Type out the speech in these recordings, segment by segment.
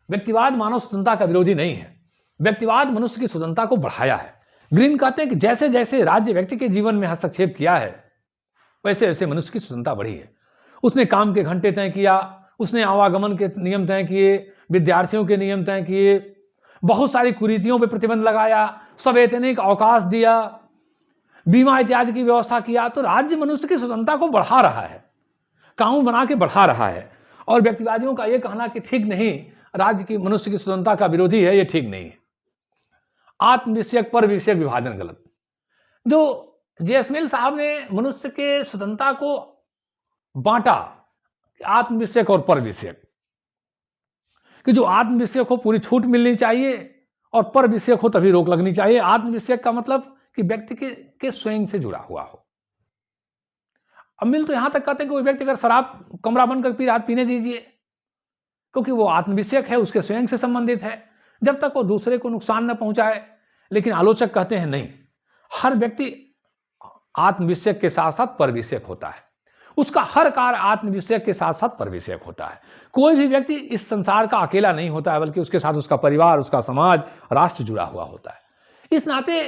व्यक्तिवाद मानव स्वतंत्रता का विरोधी नहीं है। व्यक्तिवाद मनुष्य की स्वतंत्रता को बढ़ाया है। ग्रीन कहते हैं कि जैसे जैसे राज्य व्यक्ति के जीवन में हस्तक्षेप किया है, वैसे वैसे मनुष्य की स्वतंत्रता बढ़ी है। उसने काम के घंटे तय किया, उसने आवागमन के नियम तय किए, विद्यार्थियों के नियम तय किए, बहुत सारी कुरीतियों पर प्रतिबंध लगाया, सवैतनिक अवकाश दिया, बीमा इत्यादि की व्यवस्था किया। तो राज्य मनुष्य की स्वतंत्रता को बढ़ा रहा है, कानून बना के बढ़ा रहा है। और व्यक्तिवादियों का यह कहना कि ठीक नहीं, राज्य की मनुष्य की स्वतंत्रता का विरोधी है, यह ठीक नहीं है। आत्म विषयक पर विषयक विभाजन गलत। जो जेएसमिल साहब ने मनुष्य के स्वतंत्रता को बांटा आत्म विषयक और पर विषयक, कि जो आत्म विषयक हो पूरी छूट मिलनी चाहिए और पर विषयक हो तभी रोक लगनी चाहिए। आत्म विषयक का मतलब कि व्यक्ति के स्वयं से जुड़ा हुआ हो। अब मिल तो यहां तक कहते हैं कि कोई व्यक्ति अगर शराब कमरा बंद कर पी रहा, पीने दीजिए, क्योंकि वो आत्म विषयक है, उसके स्वयं से संबंधित है, जब तक वो दूसरे को नुकसान न पहुंचाए। लेकिन आलोचक कहते हैं नहीं, हर व्यक्ति आत्म विषयक के साथ साथ पर विषयक होता है। उसका हर कार्य आत्म विषयक के साथ साथ पर विषयक होता है। कोई भी व्यक्ति इस संसार का अकेला नहीं होता है, बल्कि उसके साथ उसका परिवार, उसका समाज, राष्ट्र जुड़ा हुआ होता है। इस नाते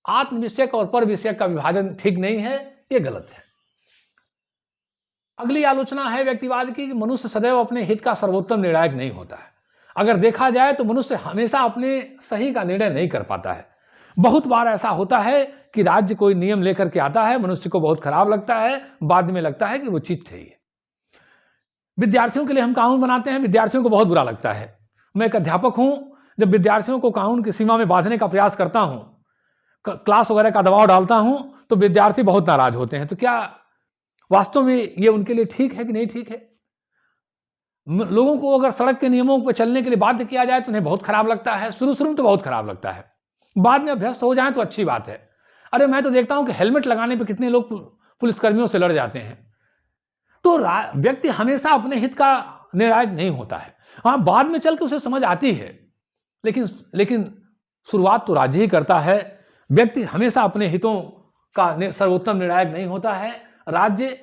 आत्म विषयक और पर विषयक का विभाजन ठीक नहीं है, यह गलत है। अगली आलोचना है व्यक्तिवाद की कि मनुष्य सदैव अपने हित का सर्वोत्तम निर्णायक नहीं होता है। अगर देखा जाए तो मनुष्य हमेशा अपने सही का निर्णय नहीं कर पाता है। बहुत बार ऐसा होता है कि राज्य कोई नियम लेकर के आता है, मनुष्य को बहुत खराब लगता है, बाद में लगता है कि वो चीज सही है। विद्यार्थियों के लिए हम कानून बनाते हैं, विद्यार्थियों को बहुत बुरा लगता है। मैं एक अध्यापक हूं, जब विद्यार्थियों को कानून की सीमा में बांधने का प्रयास करता हूं, क्लास वगैरह का दबाव डालता हूं, तो विद्यार्थी बहुत नाराज होते हैं। तो क्या वास्तव में ये उनके लिए ठीक है कि नहीं ठीक है? लोगों को अगर सड़क के नियमों पर चलने के लिए बाध्य किया जाए तो उन्हें बहुत खराब लगता है। शुरू में तो बहुत खराब लगता है, बाद में अभ्यस्त हो जाए तो अच्छी बात है। अरे मैं तो देखता हूं कि हेलमेट लगाने पे कितने लोग पुलिसकर्मियों से लड़ जाते हैं। तो व्यक्ति हमेशा अपने हित का निर्णायक नहीं होता है। हाँ, बाद में चल के उसे समझ आती है, लेकिन शुरुआत तो राज्य ही करता है। व्यक्ति हमेशा अपने हितों का सर्वोत्तम निर्णायक नहीं होता है। राज्य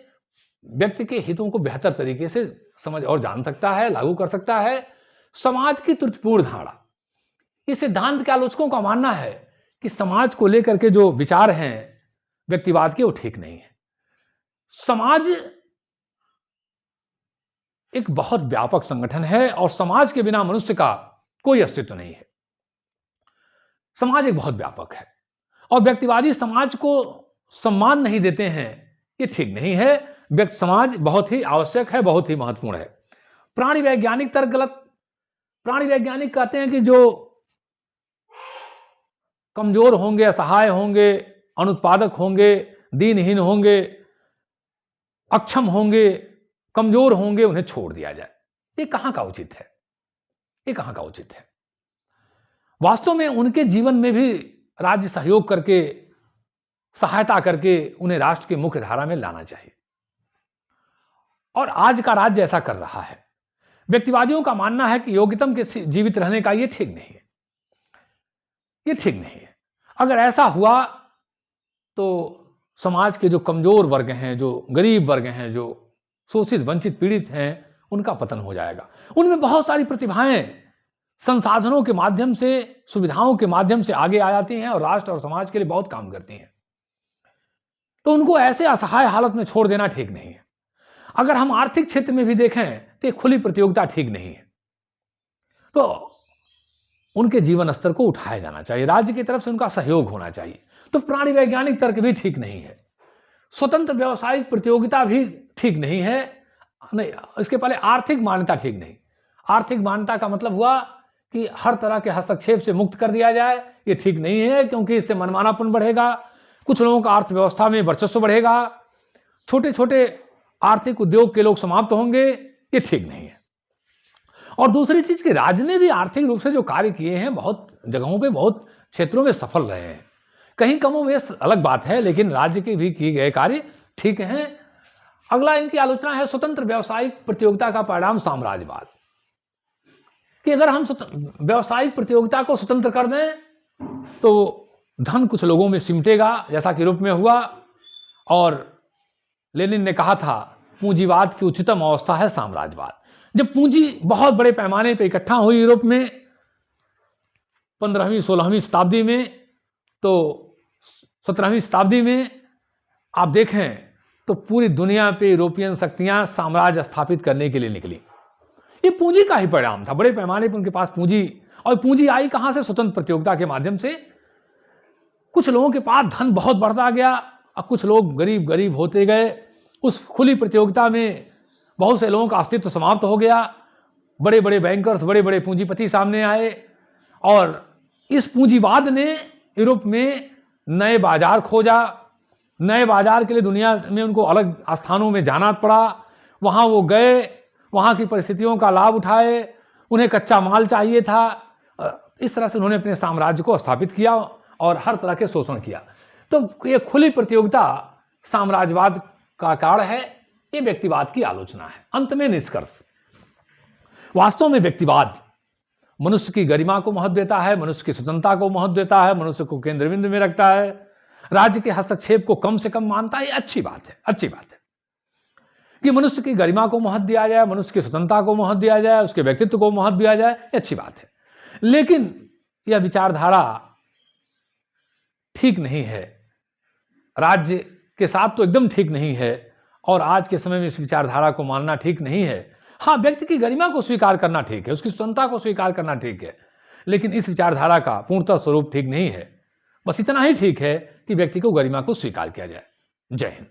व्यक्ति के हितों को बेहतर तरीके से समझ और जान सकता है, लागू कर सकता है। समाज की त्रुटिपूर्ण धारणा, इस सिद्धांत के आलोचकों का मानना है कि समाज को लेकर के जो विचार हैं व्यक्तिवाद के, वो ठीक नहीं है। समाज एक बहुत व्यापक संगठन है और समाज के बिना मनुष्य का कोई अस्तित्व नहीं है। समाज एक बहुत व्यापक है और व्यक्तिवादी समाज को सम्मान नहीं देते हैं, ये ठीक नहीं है। व्यक्ति समाज बहुत ही आवश्यक है, बहुत ही महत्वपूर्ण है। प्राणी वैज्ञानिक तर्क गलत। प्राणी वैज्ञानिक कहते हैं कि जो कमजोर होंगे, असहाय होंगे, अनुत्पादक होंगे, दीनहीन होंगे, अक्षम होंगे, कमजोर होंगे, उन्हें छोड़ दिया जाए। ये कहां का उचित है? ये कहां का उचित है? वास्तव में उनके जीवन में भी राज्य सहयोग करके, सहायता करके उन्हें राष्ट्र की मुख्य धारा में लाना चाहिए। और आज का राज्य ऐसा कर रहा है। व्यक्तिवादियों का मानना है कि योग्यतम के जीवित रहने का ये ठीक नहीं है, ये ठीक नहीं है। अगर ऐसा हुआ तो समाज के जो कमजोर वर्ग हैं, जो गरीब वर्ग हैं, जो शोषित, वंचित, पीड़ित हैं, उनका पतन हो जाएगा। उनमें बहुत सारी प्रतिभाएं संसाधनों के माध्यम से, सुविधाओं के माध्यम से आगे आ जाती हैं और राष्ट्र और समाज के लिए बहुत काम करती हैं। तो उनको ऐसे असहाय हालत में छोड़ देना ठीक नहीं है। अगर हम आर्थिक क्षेत्र में भी देखें तो खुली प्रतियोगिता ठीक नहीं है। तो उनके जीवन स्तर को उठाया जाना चाहिए, राज्य की तरफ से उनका सहयोग होना चाहिए। तो प्राणी वैज्ञानिक तर्क भी ठीक नहीं है। स्वतंत्र व्यावसायिक प्रतियोगिता भी ठीक नहीं है। नहीं, इसके पहले आर्थिक मान्यता ठीक नहीं। आर्थिक मान्यता का मतलब हुआ कि हर तरह के हस्तक्षेप से मुक्त कर दिया जाए, ये ठीक नहीं है, क्योंकि इससे मनमानापन बढ़ेगा, कुछ लोगों का अर्थव्यवस्था में वर्चस्व बढ़ेगा, छोटे छोटे आर्थिक उद्योग के लोग समाप्त होंगे, ये ठीक नहीं है। और दूसरी चीज कि राज्य ने भी आर्थिक रूप से जो कार्य किए हैं, बहुत जगहों पे, बहुत क्षेत्रों में सफल रहे हैं। कहीं कमोबेश अलग बात है, लेकिन राज्य के भी किए गए कार्य ठीक हैं। अगला इनकी आलोचना है स्वतंत्र व्यावसायिक प्रतियोगिता का परिणाम साम्राज्यवाद। कि अगर हम व्यावसायिक प्रतियोगिता को स्वतंत्र कर दें तो धन कुछ लोगों में सिमटेगा, जैसा कि यूरोप में हुआ। और लेनिन ने कहा था पूंजीवाद की उच्चतम अवस्था है साम्राज्यवाद। जब पूंजी बहुत बड़े पैमाने पर इकट्ठा हुई यूरोप में 15वीं 16वीं शताब्दी में, तो 17वीं शताब्दी में आप देखें तो पूरी दुनिया पे यूरोपियन शक्तियां साम्राज्य स्थापित करने के लिए निकली। ये पूंजी का ही परिणाम था, बड़े पैमाने पर उनके पास पूंजी, और पूंजी आई कहां से? स्वतंत्र प्रतियोगिता के माध्यम से। कुछ लोगों के पास धन बहुत बढ़ता गया और कुछ लोग गरीब गरीब होते गए। उस खुली प्रतियोगिता में बहुत से लोगों का अस्तित्व समाप्त हो गया। बड़े बड़े बैंकर्स, बड़े बड़े पूंजीपति सामने आए और इस पूंजीवाद ने यूरोप में नए बाजार खोजा। नए बाजार के लिए दुनिया में उनको अलग स्थानों में जाना पड़ा। वहाँ वो गए, वहाँ की परिस्थितियों का लाभ उठाए, उन्हें कच्चा माल चाहिए था। इस तरह से उन्होंने अपने साम्राज्य को स्थापित किया और हर तरह के शोषण किया। तो ये खुली प्रतियोगिता साम्राज्यवाद का कारण है, ये व्यक्तिवाद की आलोचना है। अंत में निष्कर्ष, वास्तव में व्यक्तिवाद मनुष्य की गरिमा को महत्व देता है, मनुष्य की स्वतंत्रता को महत्व देता है, मनुष्य को केंद्र बिंदु में रखता है, राज्य के हस्तक्षेप को कम से कम मानता है। ये अच्छी बात है, अच्छी बात है कि मनुष्य की गरिमा को महत्व दिया जाए, मनुष्य की स्वतंत्रता को महत्व दिया जाए, उसके व्यक्तित्व को महत्व दिया जाए, ये अच्छी बात है। लेकिन यह विचारधारा ठीक नहीं है, राज्य के साथ तो एकदम ठीक नहीं है, और आज के समय में इस विचारधारा को मानना ठीक नहीं है। हाँ, व्यक्ति की गरिमा को स्वीकार करना ठीक है, उसकी स्वतंत्रता को स्वीकार करना ठीक है, लेकिन इस विचारधारा का पूर्णतः स्वरूप ठीक नहीं है। बस इतना ही ठीक है कि व्यक्ति को गरिमा को स्वीकार किया जाए। जय हिंद।